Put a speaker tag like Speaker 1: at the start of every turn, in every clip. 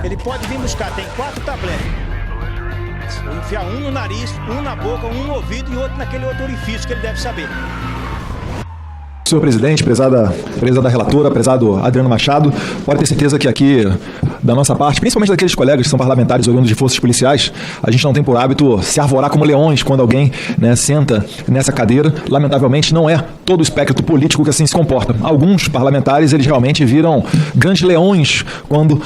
Speaker 1: Ele pode vir buscar, tem 4 tabletes. Vou enfiar um no nariz, um na boca, um no ouvido e outro naquele outro orifício que ele deve saber.
Speaker 2: Senhor presidente, prezada relatora, prezado Adriano Machado, pode ter certeza que aqui, da nossa parte, principalmente daqueles colegas que são parlamentares oriundos de forças policiais, a gente não tem por hábito se arvorar como leões quando alguém, né, senta nessa cadeira. Lamentavelmente, não é todo o espectro político que assim se comporta. Alguns parlamentares, eles realmente viram grandes leões quando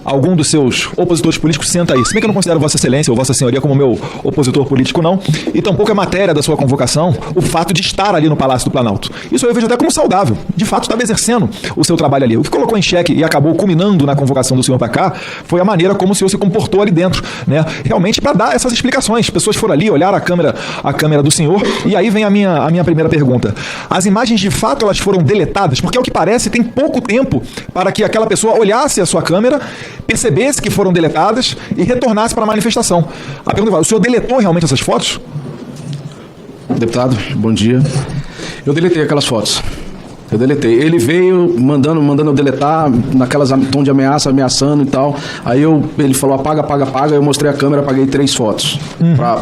Speaker 2: algum dos seus opositores políticos senta aí. Se bem que eu não considero Vossa Excelência ou Vossa Senhoria como meu opositor político, não. E tampouco é matéria da sua convocação o fato de estar ali no Palácio do Planalto. Isso eu vejo até como saudável. De fato, estava exercendo o seu trabalho ali. O que colocou em xeque e acabou culminando na convocação do senhor para cá foi a maneira como o senhor se comportou ali dentro, né? Realmente para dar essas explicações. As pessoas foram ali, olharam a câmera do senhor, e aí vem a minha primeira pergunta. As imagens, de fato, elas foram deletadas? Porque, ao que parece, tem pouco tempo para que aquela pessoa olhasse a sua câmera, percebesse que foram deletadas e retornasse para a manifestação. A pergunta é: o senhor deletou realmente essas fotos?
Speaker 3: Deputado, bom dia. Eu deletei aquelas fotos. Eu deletei. Ele veio mandando eu deletar, naquelas tom de ameaça, ameaçando e tal. Aí ele falou apaga. Eu mostrei a câmera, apaguei 3 fotos.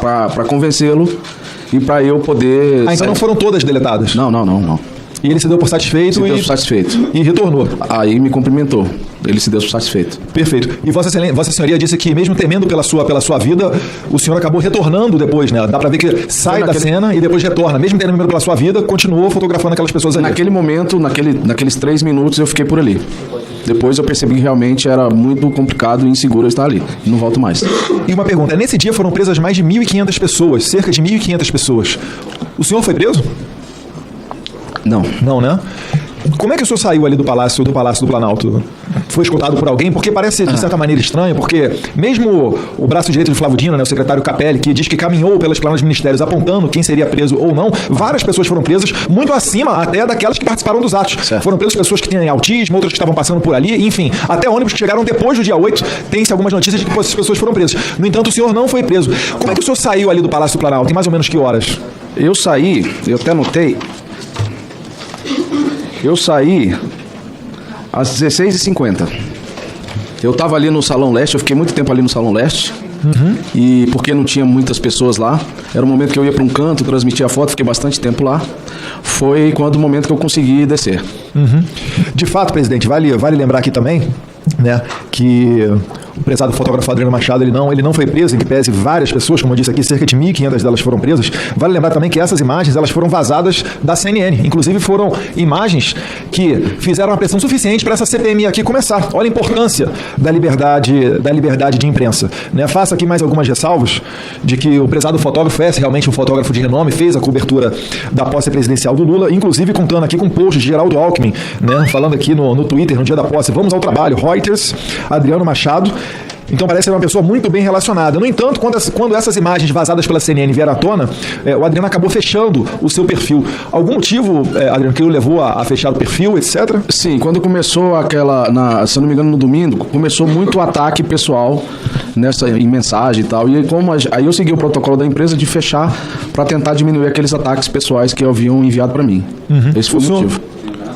Speaker 3: Para convencê-lo e para eu poder...
Speaker 2: Ah, então não foram todas deletadas?
Speaker 3: Não.
Speaker 2: E ele se deu por satisfeito e retornou.
Speaker 3: Aí me cumprimentou. Ele se deu por satisfeito.
Speaker 2: Perfeito. E Vossa Senhoria disse que, mesmo temendo pela sua vida, o senhor acabou retornando depois, né? Dá pra ver que sai da cena e depois retorna. Mesmo temendo pela sua vida, continuou fotografando aquelas pessoas ali.
Speaker 3: Naquele momento, naqueles 3 minutos, eu fiquei por ali. Depois eu percebi que realmente era muito complicado e inseguro eu estar ali. E não volto mais.
Speaker 2: E uma pergunta. Nesse dia foram presas mais de 1.500 pessoas, cerca de 1.500 pessoas. O senhor foi preso?
Speaker 3: Não.
Speaker 2: Não, né? Como é que o senhor saiu ali do Palácio do Planalto? Foi escoltado por alguém? Porque parece, de certa maneira, estranho, porque mesmo o braço direito de Flávio Dino, né, o secretário Capelli, que diz que caminhou pelas planas dos ministérios apontando quem seria preso ou não, várias pessoas foram presas, muito acima até daquelas que participaram dos atos.
Speaker 3: Certo.
Speaker 2: Foram presas pessoas que tinham autismo, outras que estavam passando por ali, enfim, até ônibus que chegaram depois do dia 8, tem-se algumas notícias de que essas pessoas foram presas. No entanto, o senhor não foi preso. Como é que o senhor saiu ali do Palácio do Planalto? Em mais ou menos que horas?
Speaker 3: Eu saí, eu até anotei... Eu saí às 16h50. Eu estava ali no Salão Leste, eu fiquei muito tempo ali no Salão Leste. E porque não tinha muitas pessoas lá, era o momento que eu ia para um canto, transmitia a foto, fiquei bastante tempo lá. Foi o momento que eu consegui descer.
Speaker 2: De fato, presidente, vale lembrar aqui também, né, que o prezado fotógrafo Adriano Machado, ele não foi preso, em que pese várias pessoas, como eu disse aqui, cerca de 1.500 delas foram presas. Vale lembrar também que essas imagens, elas foram vazadas da CNN. Inclusive, foram imagens que fizeram uma pressão suficiente para essa CPMI aqui começar. Olha a importância da liberdade de imprensa, né? Faço aqui mais algumas ressalvas de que o prezado fotógrafo é realmente um fotógrafo de renome, fez a cobertura da posse presidencial do Lula, inclusive contando aqui com posts de Geraldo Alckmin, né? Falando aqui no Twitter, no dia da posse: vamos ao trabalho, Reuters, Adriano Machado. Então parece ser uma pessoa muito bem relacionada. No entanto, quando essas imagens vazadas pela CNN vieram à tona, o Adriano acabou fechando o seu perfil. Algum motivo, Adriano, que o levou a fechar o perfil, etc?
Speaker 3: Sim, quando começou se eu não me engano, no domingo, começou muito ataque pessoal em mensagem e tal. E aí eu segui o protocolo da empresa de fechar para tentar diminuir aqueles ataques pessoais que haviam enviado para mim. Esse foi o motivo.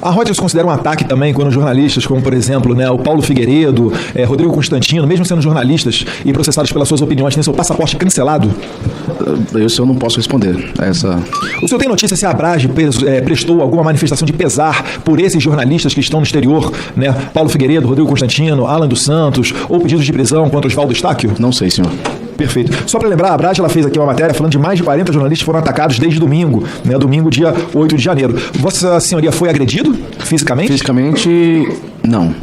Speaker 2: A Reuters considera um ataque também quando jornalistas, como por exemplo, né, o Paulo Figueiredo, Rodrigo Constantino, mesmo sendo jornalistas e processados pelas suas opiniões, têm seu passaporte cancelado?
Speaker 3: Isso eu não posso responder.
Speaker 2: O senhor tem notícia se a Abrage prestou alguma manifestação de pesar por esses jornalistas que estão no exterior, né? Paulo Figueiredo, Rodrigo Constantino, Alan dos Santos, ou pedidos de prisão contra Oswaldo Estáquio?
Speaker 3: Não sei, senhor.
Speaker 2: Perfeito. Só para lembrar, a Abrage, ela fez aqui uma matéria falando de mais de 40 jornalistas que foram atacados desde domingo, né? Domingo, dia 8 de janeiro. Vossa Senhoria foi agredido fisicamente?
Speaker 3: Fisicamente, não.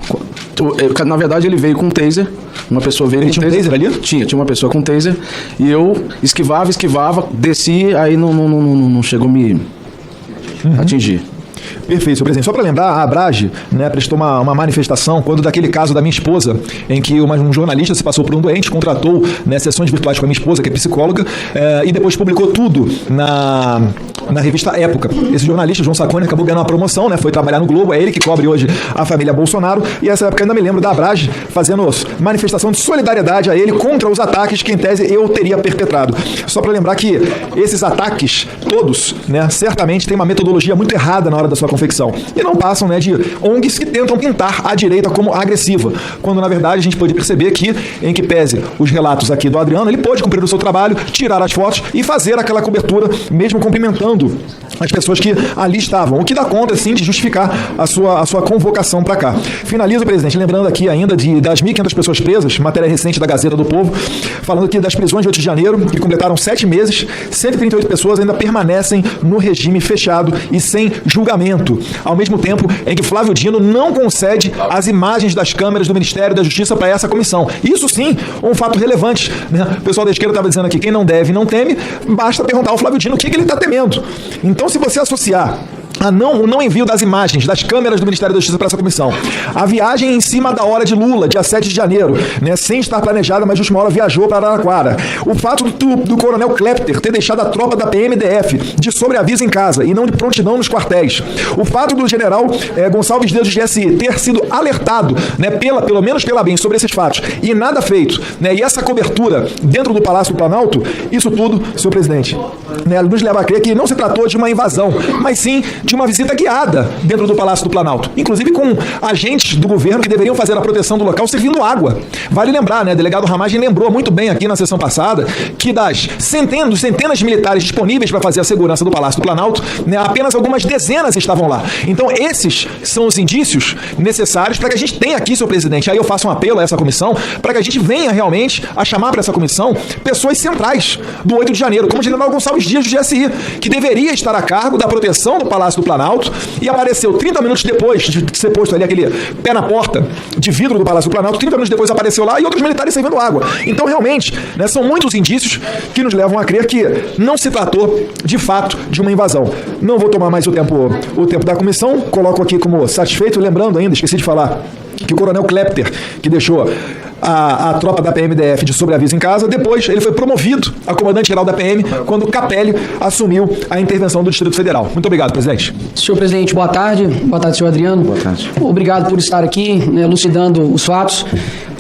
Speaker 3: Na verdade, ele veio com um taser. Uma pessoa veio com um taser.
Speaker 2: Tinha um taser ali?
Speaker 3: Tinha uma pessoa com um taser. E eu esquivava, desci, aí não chegou a me atingir.
Speaker 2: Perfeito, senhor presidente. Só para lembrar, a Abrage, né, prestou uma manifestação quando daquele caso da minha esposa, em que um jornalista se passou por um doente, contratou, né, sessões virtuais com a minha esposa, que é psicóloga, e depois publicou tudo na revista Época. Esse jornalista, João Saconi, acabou ganhando uma promoção, né? Foi trabalhar no Globo, é ele que cobre hoje a família Bolsonaro, e essa época ainda me lembro da Abrage fazendo manifestação de solidariedade a ele contra os ataques que, em tese, eu teria perpetrado. Só para lembrar que esses ataques, todos, né, certamente têm uma metodologia muito errada na hora da sua confecção, e não passam, né, de ONGs que tentam pintar a direita como agressiva, quando, na verdade, a gente pode perceber que, em que pese os relatos aqui do Adriano, ele pode cumprir o seu trabalho, tirar as fotos e fazer aquela cobertura, mesmo cumprimentando as pessoas que ali estavam, o que dá conta, sim, de justificar a sua convocação para cá. Finalizo, presidente, lembrando aqui ainda das 1.500 pessoas presas, matéria recente da Gazeta do Povo, falando aqui das prisões de 8 de janeiro, que completaram 7 meses, 138 pessoas ainda permanecem no regime fechado e sem julgamento, ao mesmo tempo em que Flávio Dino não concede as imagens das câmeras do Ministério da Justiça para essa comissão. Isso sim, um fato relevante, né? O pessoal da esquerda estava dizendo aqui, quem não deve não teme, basta perguntar ao Flávio Dino o que ele está temendo. Então, se você associar o não envio das imagens das câmeras do Ministério da Justiça para essa comissão, a viagem em cima da hora de Lula, dia 7 de janeiro, né, sem estar planejada, mas de última hora viajou para Araraquara, o fato do coronel Klepter ter deixado a tropa da PMDF de sobreaviso em casa e não de prontidão nos quartéis, o fato do general Gonçalves Dias do GSI ter sido alertado, né, pelo menos pela BEM sobre esses fatos e nada feito, né, e essa cobertura dentro do Palácio do Planalto, isso tudo, senhor presidente, né, nos leva a crer que não se tratou de uma invasão, mas sim de uma visita guiada dentro do Palácio do Planalto, inclusive com agentes do governo que deveriam fazer a proteção do local servindo água. Vale lembrar, né, o delegado Ramagem lembrou muito bem aqui na sessão passada que das centenas de militares disponíveis para fazer a segurança do Palácio do Planalto, né, apenas algumas dezenas estavam lá. Então esses são os indícios necessários para que a gente tenha aqui, senhor presidente, aí eu faço um apelo a essa comissão, para que a gente venha realmente a chamar para essa comissão pessoas centrais do 8 de janeiro, como o general Gonçalves Dias do GSI, que deveria estar a cargo da proteção do Palácio do Planalto, e apareceu 30 minutos depois de ser posto ali aquele pé na porta de vidro do Palácio do Planalto, 30 minutos depois apareceu lá e outros militares servindo água. Então, realmente, né, são muitos indícios que nos levam a crer que não se tratou, de fato, de uma invasão. Não vou tomar mais o tempo da comissão, coloco aqui como satisfeito, lembrando ainda, esqueci de falar, que o coronel Klepter, que deixou a tropa da PMDF de sobreaviso em casa, depois ele foi promovido a comandante-geral da PM quando Capelli assumiu a intervenção do Distrito Federal. Muito obrigado, presidente.
Speaker 4: Senhor presidente, boa tarde. Boa tarde, senhor Adriano.
Speaker 3: Boa tarde.
Speaker 4: Obrigado por estar aqui, né, elucidando os fatos.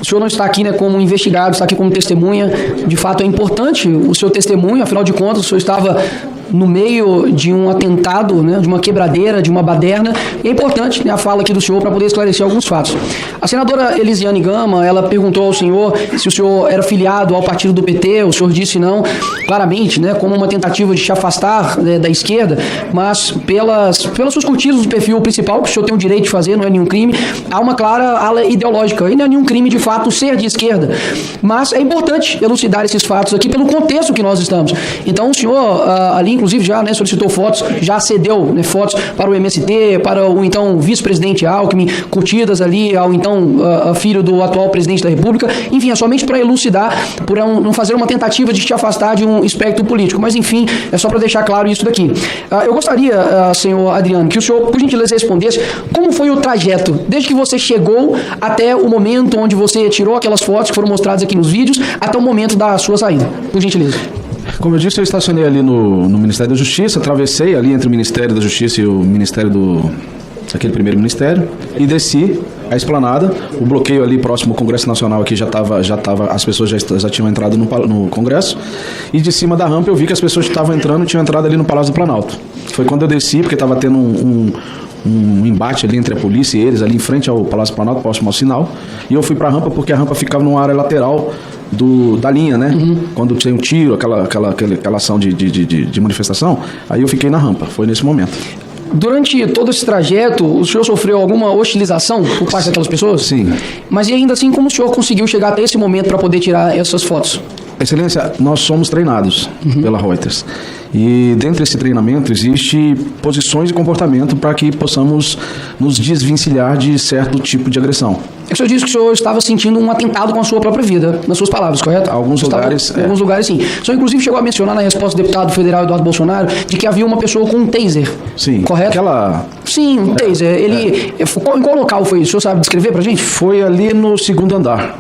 Speaker 4: O senhor não está aqui, né, como investigado, está aqui como testemunha. De fato, é importante o seu testemunho, afinal de contas, o senhor estava no meio de um atentado, né, de uma quebradeira, de uma baderna, e é importante, né, a fala aqui do senhor para poder esclarecer alguns fatos. A senadora Elisiane Gama, ela perguntou ao senhor se o senhor era filiado ao partido do PT, o senhor disse não, claramente, né, como uma tentativa de te afastar, né, da esquerda, mas pelas suas curtidas do perfil principal, que o senhor tem o direito de fazer, não é nenhum crime, há uma clara ala ideológica, e não é nenhum crime de fato ser de esquerda, mas é importante elucidar esses fatos aqui pelo contexto que nós estamos. Então o senhor ali inclusive já, né, solicitou fotos, já cedeu, né, fotos para o MST, para o então vice-presidente Alckmin, curtidas ali ao então filho do atual presidente da República. Enfim, é somente para elucidar, por não fazer uma tentativa de te afastar de um espectro político. Mas enfim, é só para deixar claro isso daqui. Eu gostaria, senhor Adriano, que o senhor, por gentileza, respondesse como foi o trajeto, desde que você chegou até o momento onde você tirou aquelas fotos que foram mostradas aqui nos vídeos, até o momento da sua saída. Por gentileza.
Speaker 3: Como eu disse, eu estacionei ali no Ministério da Justiça, atravessei ali entre o Ministério da Justiça e o Ministério aquele primeiro ministério, e desci a esplanada. O bloqueio ali próximo ao Congresso Nacional aqui já estava, as pessoas já tinham entrado no Congresso, e de cima da rampa eu vi que as pessoas que estavam entrando tinham entrado ali no Palácio do Planalto. Foi quando eu desci, porque estava tendo um embate ali entre a polícia e eles ali em frente ao Palácio do Planalto, próximo ao sinal, e eu fui para a rampa porque a rampa ficava numa área lateral da linha, né? Uhum. Quando tem um tiro, aquela ação de manifestação, aí eu fiquei na rampa, foi nesse momento.
Speaker 4: Durante todo esse trajeto, o senhor sofreu alguma hostilização por parte daquelas pessoas?
Speaker 3: Sim.
Speaker 4: Mas e ainda assim, como o senhor conseguiu chegar até esse momento para poder tirar essas fotos?
Speaker 3: Excelência, nós somos treinados pela Reuters. E dentro desse treinamento existe posições e comportamento para que possamos nos desvencilhar de certo tipo de agressão.
Speaker 4: O senhor disse que o senhor estava sentindo um atentado com a sua própria vida, nas suas palavras, correto?
Speaker 3: Alguns lugares,
Speaker 4: em alguns lugares, sim. O senhor, inclusive, chegou a mencionar na resposta do deputado federal Eduardo Bolsonaro de que havia uma pessoa com um taser.
Speaker 3: Sim.
Speaker 4: Correto? Sim, um taser. Em qual local foi isso? O senhor sabe descrever pra gente?
Speaker 3: Foi ali no segundo andar.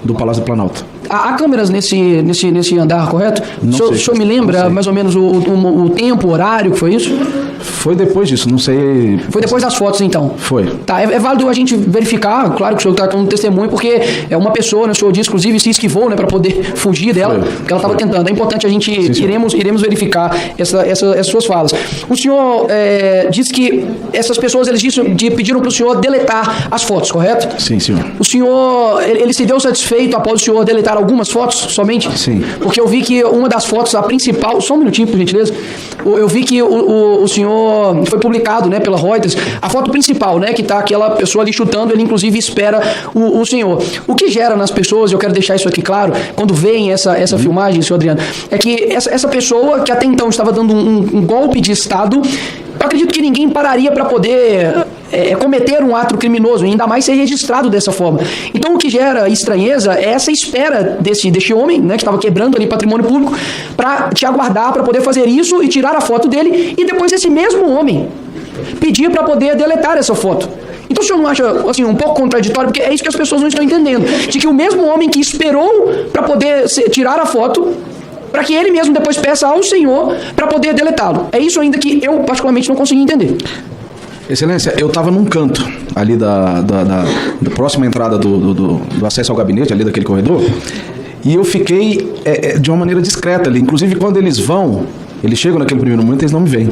Speaker 3: do Palácio do Planalto.
Speaker 4: Há câmeras nesse andar, correto? O senhor me lembra mais ou menos o tempo, o horário que foi isso?
Speaker 3: Foi depois disso, não sei...
Speaker 4: Foi depois das fotos, então?
Speaker 3: Foi.
Speaker 4: Tá, é válido a gente verificar, claro que o senhor está com um testemunho, porque é uma pessoa, né, o senhor disse, inclusive, se esquivou, né, para poder fugir dela, porque ela estava tentando. É importante a gente, iremos verificar essas suas falas. O senhor disse que essas pessoas, eles pediram para o senhor deletar as fotos, correto?
Speaker 3: Sim, senhor.
Speaker 4: O senhor, ele se deu satisfeito após o senhor deletar algumas fotos somente?
Speaker 3: Sim.
Speaker 4: Porque eu vi que uma das fotos, a principal, só um minutinho, por gentileza, eu vi que o senhor foi publicado, né, pela Reuters, a foto principal, né, que está aquela pessoa ali chutando, ele inclusive espera o senhor. O que gera nas pessoas, eu quero deixar isso aqui claro, quando veem essa filmagem, senhor Adriano, é que essa pessoa que até então estava dando um golpe de Estado, eu acredito que ninguém pararia para poder cometer um ato criminoso, ainda mais ser registrado dessa forma. Então o que gera estranheza é essa espera desse homem, né, que estava quebrando ali patrimônio público, para te aguardar para poder fazer isso e tirar a foto dele, e depois esse mesmo homem pedir para poder deletar essa foto. Então o senhor não acha assim, um pouco contraditório, porque é isso que as pessoas não estão entendendo, de que o mesmo homem que esperou para poder tirar a foto, para que ele mesmo depois peça ao senhor para poder deletá-lo. É isso ainda que eu particularmente não consegui entender.
Speaker 3: Excelência, eu estava num canto ali da próxima entrada do acesso ao gabinete, ali daquele corredor, e eu fiquei de uma maneira discreta ali. Inclusive, quando eles chegam naquele primeiro momento, eles não me veem.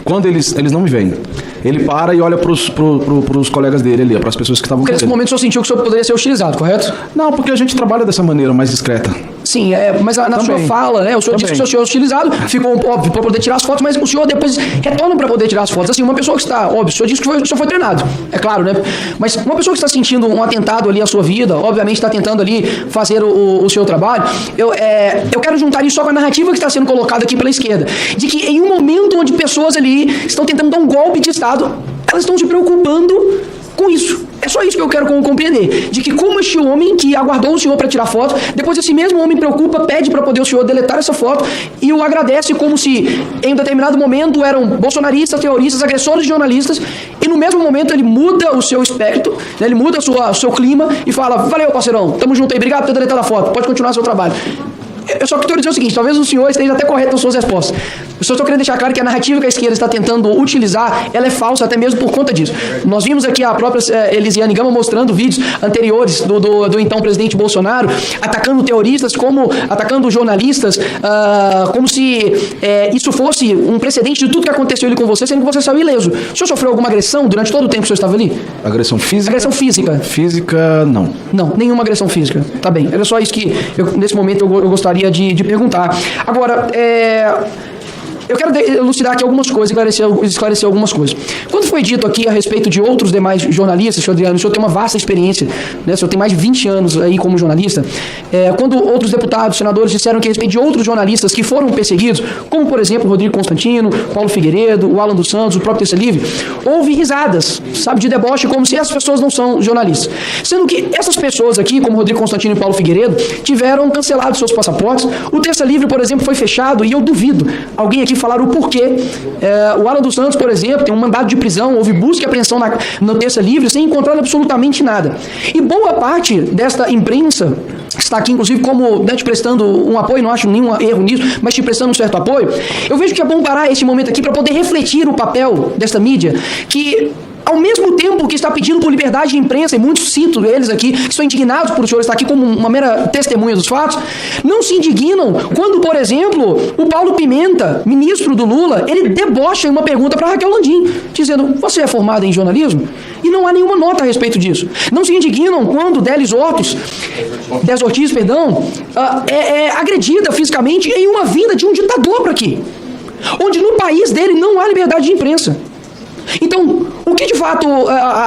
Speaker 3: Quando eles não me veem, ele para e olha para os colegas dele ali, para as pessoas que estavam com ele.
Speaker 4: Nesse momento o senhor sentiu que o senhor poderia ser utilizado, correto?
Speaker 3: Não, porque a gente trabalha dessa maneira mais discreta.
Speaker 4: Sim, mas na sua fala, né, o senhor disse que o senhor é utilizado, ficou óbvio para poder tirar as fotos, mas o senhor depois retorna para poder tirar as fotos. Assim, uma pessoa que está, óbvio, o senhor disse que o senhor foi treinado, é claro, né? Mas uma pessoa que está sentindo um atentado ali à sua vida, obviamente está tentando ali fazer o seu trabalho, eu quero juntar isso só com a narrativa que está sendo colocada aqui pela esquerda, de que em um momento onde pessoas ali estão tentando dar um golpe de Estado, elas estão se preocupando com isso. É só isso que eu quero compreender. De que como este homem que aguardou o senhor para tirar foto, depois esse mesmo homem preocupa, pede para poder o senhor deletar essa foto e o agradece como se em um determinado momento eram bolsonaristas, terroristas, agressores de jornalistas, e no mesmo momento ele muda o seu espectro, né, ele muda o seu clima e fala: valeu, parceirão, tamo junto aí, obrigado por ter deletado a foto, pode continuar seu trabalho. Eu só quero dizer o seguinte, talvez o senhor esteja até correto nas suas respostas. Eu só estou querendo deixar claro que a narrativa que a esquerda está tentando utilizar, ela é falsa até mesmo por conta disso. Nós vimos aqui a própria Elisiane Gama mostrando vídeos anteriores do então presidente Bolsonaro, atacando terroristas, atacando jornalistas, como se isso fosse um precedente de tudo que aconteceu ali com você, sendo que você saiu ileso. O senhor sofreu alguma agressão durante todo o tempo que o senhor estava ali?
Speaker 3: Agressão física?
Speaker 4: Agressão física.
Speaker 3: Física, não.
Speaker 4: Não, nenhuma agressão física. Tá bem. Era só isso que, nesse momento, eu gostaria de perguntar. Agora, eu quero elucidar aqui algumas coisas, esclarecer algumas coisas. Quando foi dito aqui a respeito de outros demais jornalistas, senhor Adriano, o senhor tem uma vasta experiência, né? O senhor tem mais de 20 anos aí como jornalista. Quando outros deputados, senadores disseram que a respeito de outros jornalistas que foram perseguidos, como por exemplo Rodrigo Constantino, Paulo Figueiredo, o Alan dos Santos, o próprio Terça Livre, houve risadas, sabe, de deboche, como se essas pessoas não são jornalistas. Sendo que essas pessoas aqui, como Rodrigo Constantino e Paulo Figueiredo, tiveram cancelados seus passaportes. O Terça Livre, por exemplo, foi fechado, e eu duvido alguém aqui falar o porquê. O Alan dos Santos, por exemplo, tem um mandado de prisão, houve busca e apreensão no Terça Livre sem encontrar absolutamente nada. E boa parte desta imprensa está aqui, inclusive, como, né, te prestando um apoio, não acho nenhum erro nisso, mas te prestando um certo apoio. Eu vejo que é bom parar esse momento aqui para poder refletir o papel desta mídia, que ao mesmo tempo que está pedindo por liberdade de imprensa, e muitos cito eles aqui, que estão indignados por o senhor estar aqui como uma mera testemunha dos fatos, não se indignam quando, por exemplo, o Paulo Pimenta, ministro do Lula, ele debocha em uma pergunta para Raquel Landim, dizendo: você é formada em jornalismo? E não há nenhuma nota a respeito disso. Não se indignam quando Délis Ortiz, é agredida fisicamente em uma vinda de um ditador para aqui, onde no país dele não há liberdade de imprensa. Então, o que de fato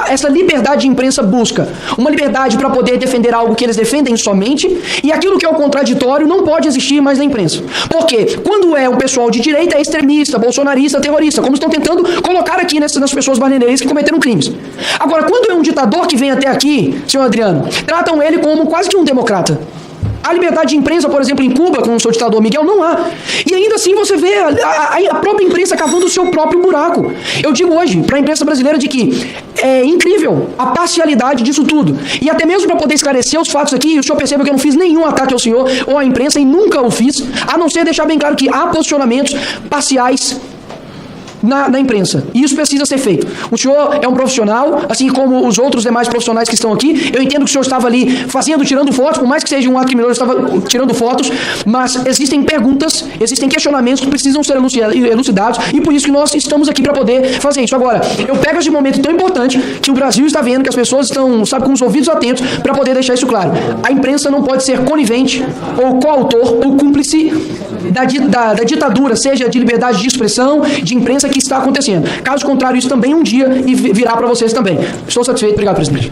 Speaker 4: essa liberdade de imprensa busca? Uma liberdade para poder defender algo que eles defendem somente, e aquilo que é o contraditório não pode existir mais na imprensa. Porque quando é um pessoal de direita, é extremista, bolsonarista, terrorista, como estão tentando colocar aqui nas pessoas barreneiras que cometeram crimes. Agora, quando é um ditador que vem até aqui, senhor Adriano, tratam ele como quase que um democrata. A liberdade de imprensa, por exemplo, em Cuba, com o seu ditador Miguel, não há. E ainda assim você vê a própria imprensa cavando o seu próprio buraco. Eu digo hoje, para a imprensa brasileira, de que é incrível a parcialidade disso tudo. E até mesmo para poder esclarecer os fatos aqui, o senhor perceba que eu não fiz nenhum ataque ao senhor ou à imprensa, e nunca o fiz, a não ser deixar bem claro que há posicionamentos parciais na imprensa. E isso precisa ser feito. O senhor é um profissional, assim como os outros demais profissionais que estão aqui. Eu entendo que o senhor estava ali tirando fotos, por mais que seja um ato criminoso, estava tirando fotos, mas existem perguntas, existem questionamentos que precisam ser elucidados, e por isso que nós estamos aqui para poder fazer isso. Agora, eu pego esse momento tão importante que o Brasil está vendo, que as pessoas estão, sabe, com os ouvidos atentos, para poder deixar isso claro. A imprensa não pode ser conivente, ou coautor, ou cúmplice da ditadura, seja de liberdade de expressão, de imprensa, que está acontecendo. Caso contrário, isso também um dia virá para vocês também. Estou satisfeito. Obrigado, presidente.